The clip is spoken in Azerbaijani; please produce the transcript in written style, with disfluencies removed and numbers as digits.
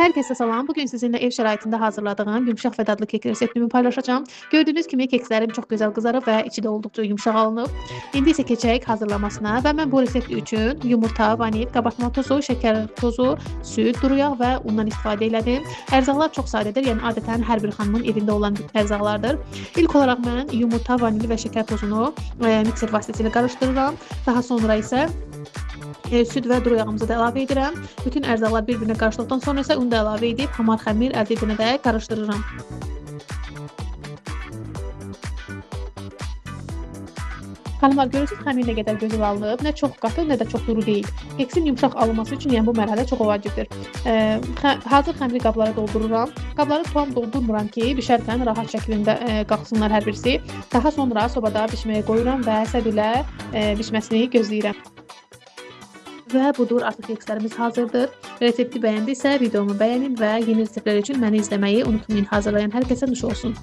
Herkese salam. Bugün sizinle ev şəraitində hazırladığım yumşaq və dadlı kek reseptimi paylaşacağım. Gördüğünüz kimi kekslerim çok güzel kızarıb və içi də olduqca yumşaq alınıb. İndi isə keçək hazırlamasına və mən bu resept üçün yumurta, vanil, qabartma tozu, şəkər tozu, süd, duru yağ və undan istifadə elədim. Ərzaqlar çox sadədir, yəni adətən hər bir xanımın evində olan ərzaqlardır. İlk olaraq mən yumurta, vanil və şəkər tozunu mikser vasitəsilə qarışdırıram. Daha sonra isə süd və duru yağımızı da əlavə edirəm. Bütün ərzaqlar bir-birinə qarışdıqdan sonra isə unu da əlavə edib hamar xəmir əldə edənədək qarışdırıram. Xanımlar, görürsünüz xəmir nə qədər gözəl alınıb. Nə çox qatı, nə də çox duru deyil. Keksin yumşaq alınması üçün yəni bu mərhələ çox vacibdir. Hazır xəmiri qablara doldururam. Qabları tam doldurmuram ki, bişərkən rahat şəklində qalxsınlar hər birisi. Daha sonra sobada bişməyə qoyuram və səbirlə bişməsini gözləyirəm. Və budur, artıq kekslərimiz hazırdır. Resepti bəyəndiysə videomu bəyənin və yeni reseptlər üçün məni izləməyi unutmayın. Hazırlayan hər kəsə nuş olsun.